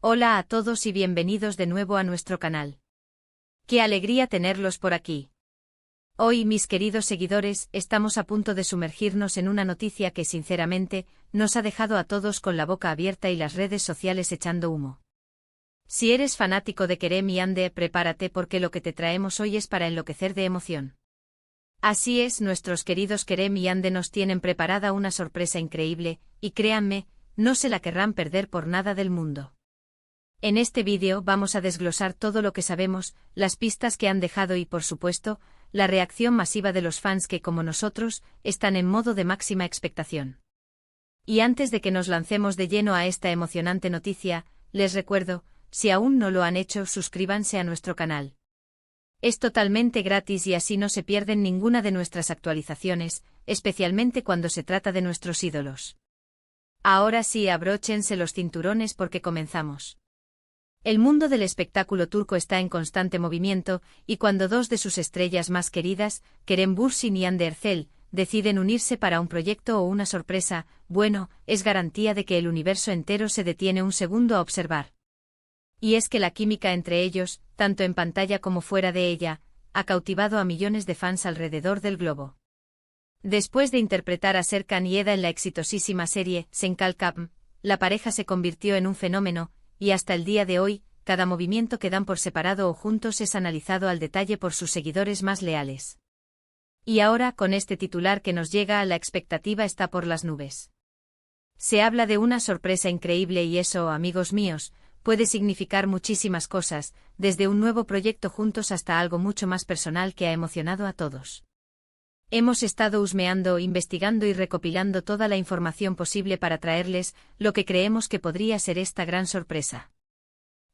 Hola a todos y bienvenidos de nuevo a nuestro canal. ¡Qué alegría tenerlos por aquí! Hoy, mis queridos seguidores, estamos a punto de sumergirnos en una noticia que sinceramente, nos ha dejado a todos con la boca abierta y las redes sociales echando humo. Si eres fanático de Kerem y Yandé, prepárate porque lo que te traemos hoy es para enloquecer de emoción. Así es, nuestros queridos Kerem y Yandé nos tienen preparada una sorpresa increíble, y créanme, no se la querrán perder por nada del mundo. En este vídeo vamos a desglosar todo lo que sabemos, las pistas que han dejado y, por supuesto, la reacción masiva de los fans que, como nosotros, están en modo de máxima expectación. Y antes de que nos lancemos de lleno a esta emocionante noticia, les recuerdo, si aún no lo han hecho, suscríbanse a nuestro canal. Es totalmente gratis y así no se pierden ninguna de nuestras actualizaciones, especialmente cuando se trata de nuestros ídolos. Ahora sí, abróchense los cinturones porque comenzamos. El mundo del espectáculo turco está en constante movimiento, y cuando dos de sus estrellas más queridas, Kerem Bürsin y Hande Erçel, deciden unirse para un proyecto o una sorpresa, bueno, es garantía de que el universo entero se detiene un segundo a observar. Y es que la química entre ellos, tanto en pantalla como fuera de ella, ha cautivado a millones de fans alrededor del globo. Después de interpretar a Serkan y Eda en la exitosísima serie Sen Kalkam, la pareja se convirtió en un fenómeno, y hasta el día de hoy, cada movimiento que dan por separado o juntos es analizado al detalle por sus seguidores más leales. Y ahora, con este titular que nos llega, la expectativa está por las nubes. Se habla de una sorpresa increíble y eso, amigos míos, puede significar muchísimas cosas, desde un nuevo proyecto juntos hasta algo mucho más personal que ha emocionado a todos. Hemos estado husmeando, investigando y recopilando toda la información posible para traerles lo que creemos que podría ser esta gran sorpresa.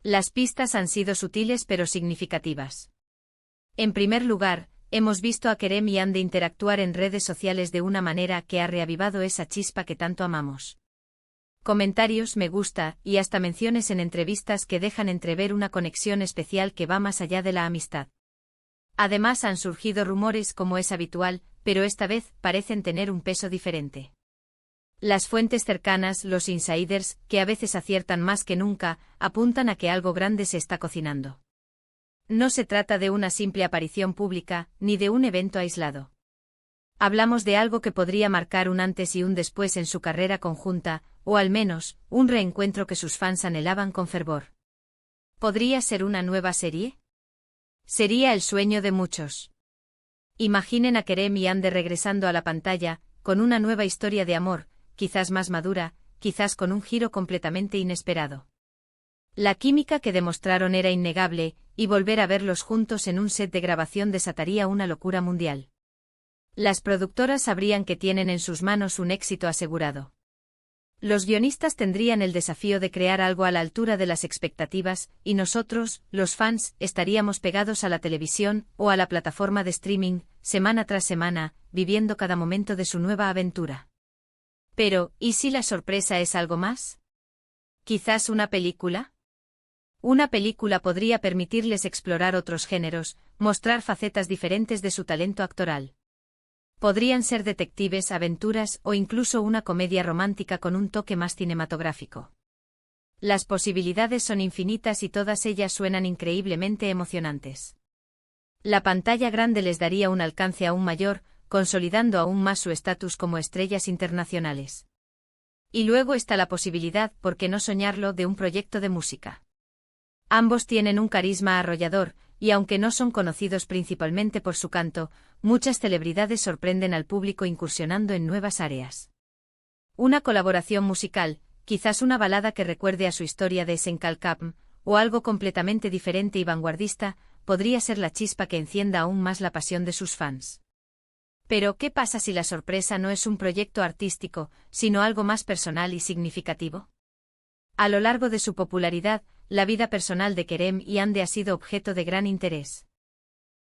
Las pistas han sido sutiles pero significativas. En primer lugar, hemos visto a Kerem y Hande interactuar en redes sociales de una manera que ha reavivado esa chispa que tanto amamos. Comentarios, me gusta, y hasta menciones en entrevistas que dejan entrever una conexión especial que va más allá de la amistad. Además han surgido rumores como es habitual, pero esta vez parecen tener un peso diferente. Las fuentes cercanas, los insiders, que a veces aciertan más que nunca, apuntan a que algo grande se está cocinando. No se trata de una simple aparición pública, ni de un evento aislado. Hablamos de algo que podría marcar un antes y un después en su carrera conjunta, o al menos, un reencuentro que sus fans anhelaban con fervor. ¿Podría ser una nueva serie? Sería el sueño de muchos. Imaginen a Kerem y Hande regresando a la pantalla, con una nueva historia de amor, quizás más madura, quizás con un giro completamente inesperado. La química que demostraron era innegable, y volver a verlos juntos en un set de grabación desataría una locura mundial. Las productoras sabrían que tienen en sus manos un éxito asegurado. Los guionistas tendrían el desafío de crear algo a la altura de las expectativas, y nosotros, los fans, estaríamos pegados a la televisión o a la plataforma de streaming, semana tras semana, viviendo cada momento de su nueva aventura. Pero, ¿y si la sorpresa es algo más? ¿Quizás una película? Una película podría permitirles explorar otros géneros, mostrar facetas diferentes de su talento actoral. Podrían ser detectives, aventuras o incluso una comedia romántica con un toque más cinematográfico. Las posibilidades son infinitas y todas ellas suenan increíblemente emocionantes. La pantalla grande les daría un alcance aún mayor, consolidando aún más su estatus como estrellas internacionales. Y luego está la posibilidad, ¿por qué no soñarlo?, de un proyecto de música. Ambos tienen un carisma arrollador, y aunque no son conocidos principalmente por su canto, muchas celebridades sorprenden al público incursionando en nuevas áreas. Una colaboración musical, quizás una balada que recuerde a su historia de Sen Kalkam, o algo completamente diferente y vanguardista, podría ser la chispa que encienda aún más la pasión de sus fans. Pero, ¿qué pasa si la sorpresa no es un proyecto artístico, sino algo más personal y significativo? A lo largo de su popularidad, la vida personal de Kerem y Hande ha sido objeto de gran interés.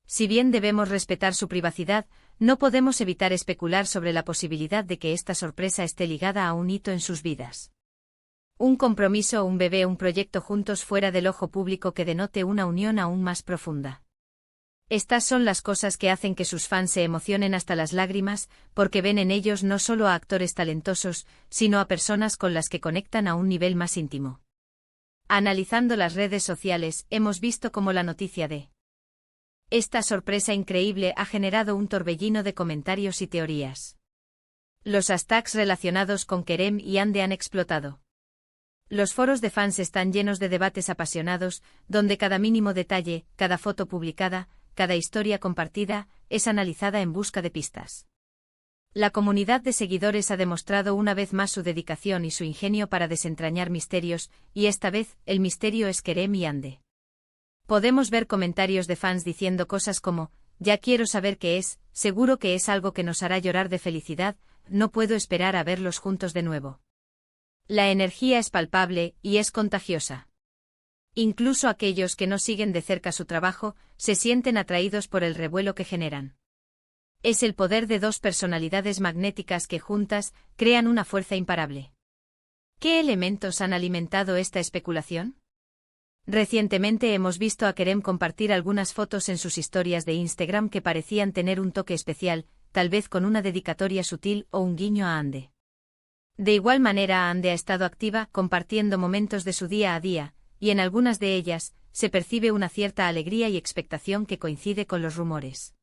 Si bien debemos respetar su privacidad, no podemos evitar especular sobre la posibilidad de que esta sorpresa esté ligada a un hito en sus vidas. Un compromiso, un bebé, un proyecto juntos fuera del ojo público que denote una unión aún más profunda. Estas son las cosas que hacen que sus fans se emocionen hasta las lágrimas, porque ven en ellos no solo a actores talentosos, sino a personas con las que conectan a un nivel más íntimo. Analizando las redes sociales, hemos visto cómo la noticia de esta sorpresa increíble ha generado un torbellino de comentarios y teorías. Los hashtags relacionados con Kerem y Ande han explotado. Los foros de fans están llenos de debates apasionados, donde cada mínimo detalle, cada foto publicada, cada historia compartida, es analizada en busca de pistas. La comunidad de seguidores ha demostrado una vez más su dedicación y su ingenio para desentrañar misterios, y esta vez, el misterio es Kerem y Ande. Podemos ver comentarios de fans diciendo cosas como, ya quiero saber qué es, seguro que es algo que nos hará llorar de felicidad, no puedo esperar a verlos juntos de nuevo. La energía es palpable y es contagiosa. Incluso aquellos que no siguen de cerca su trabajo, se sienten atraídos por el revuelo que generan. Es el poder de dos personalidades magnéticas que juntas crean una fuerza imparable. ¿Qué elementos han alimentado esta especulación? Recientemente hemos visto a Kerem compartir algunas fotos en sus historias de Instagram que parecían tener un toque especial, tal vez con una dedicatoria sutil o un guiño a Ande. De igual manera, Ande ha estado activa compartiendo momentos de su día a día, y en algunas de ellas, se percibe una cierta alegría y expectación que coincide con los rumores.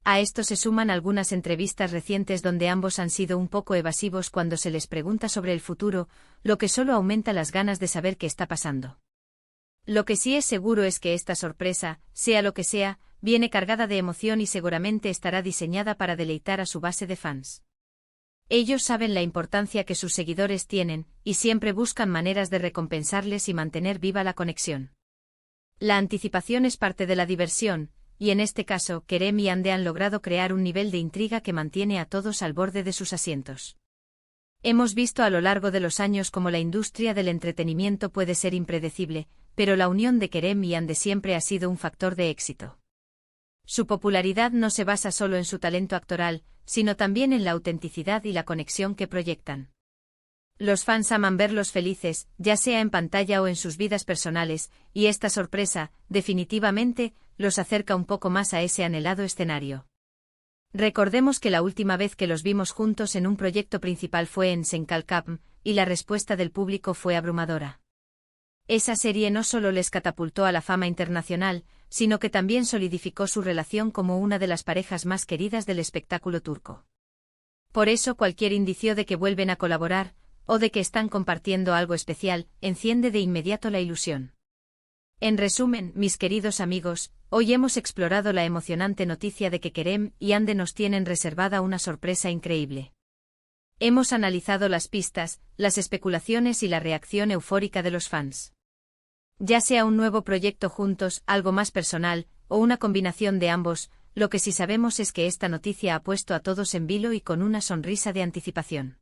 A esto se suman algunas entrevistas recientes donde ambos han sido un poco evasivos cuando se les pregunta sobre el futuro, lo que solo aumenta las ganas de saber qué está pasando. Lo que sí es seguro es que esta sorpresa, sea lo que sea, viene cargada de emoción y seguramente estará diseñada para deleitar a su base de fans. Ellos saben la importancia que sus seguidores tienen, y siempre buscan maneras de recompensarles y mantener viva la conexión. La anticipación es parte de la diversión, y en este caso, Kerem y Ande han logrado crear un nivel de intriga que mantiene a todos al borde de sus asientos. Hemos visto a lo largo de los años cómo la industria del entretenimiento puede ser impredecible, pero la unión de Kerem y Ande siempre ha sido un factor de éxito. Su popularidad no se basa solo en su talento actoral, sino también en la autenticidad y la conexión que proyectan. Los fans aman verlos felices, ya sea en pantalla o en sus vidas personales, y esta sorpresa, definitivamente, los acerca un poco más a ese anhelado escenario. Recordemos que la última vez que los vimos juntos en un proyecto principal fue en Senkalkapm, y la respuesta del público fue abrumadora. Esa serie no solo les catapultó a la fama internacional, sino que también solidificó su relación como una de las parejas más queridas del espectáculo turco. Por eso cualquier indicio de que vuelven a colaborar, o de que están compartiendo algo especial, enciende de inmediato la ilusión. En resumen, mis queridos amigos, hoy hemos explorado la emocionante noticia de que Kerem y Ande nos tienen reservada una sorpresa increíble. Hemos analizado las pistas, las especulaciones y la reacción eufórica de los fans. Ya sea un nuevo proyecto juntos, algo más personal, o una combinación de ambos, lo que sí sabemos es que esta noticia ha puesto a todos en vilo y con una sonrisa de anticipación.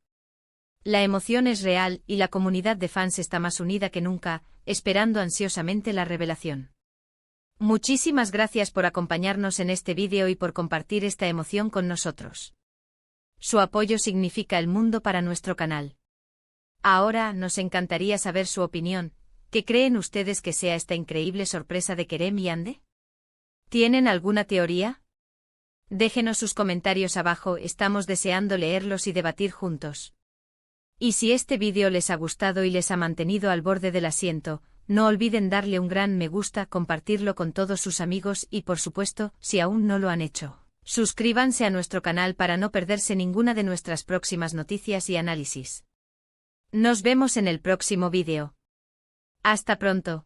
La emoción es real y la comunidad de fans está más unida que nunca, esperando ansiosamente la revelación. Muchísimas gracias por acompañarnos en este vídeo y por compartir esta emoción con nosotros. Su apoyo significa el mundo para nuestro canal. Ahora nos encantaría saber su opinión. ¿Qué creen ustedes que sea esta increíble sorpresa de Kerem y Ande? ¿Tienen alguna teoría? Déjenos sus comentarios abajo, estamos deseando leerlos y debatir juntos. Y si este vídeo les ha gustado y les ha mantenido al borde del asiento, no olviden darle un gran me gusta, compartirlo con todos sus amigos y por supuesto, si aún no lo han hecho, suscríbanse a nuestro canal para no perderse ninguna de nuestras próximas noticias y análisis. Nos vemos en el próximo vídeo. Hasta pronto.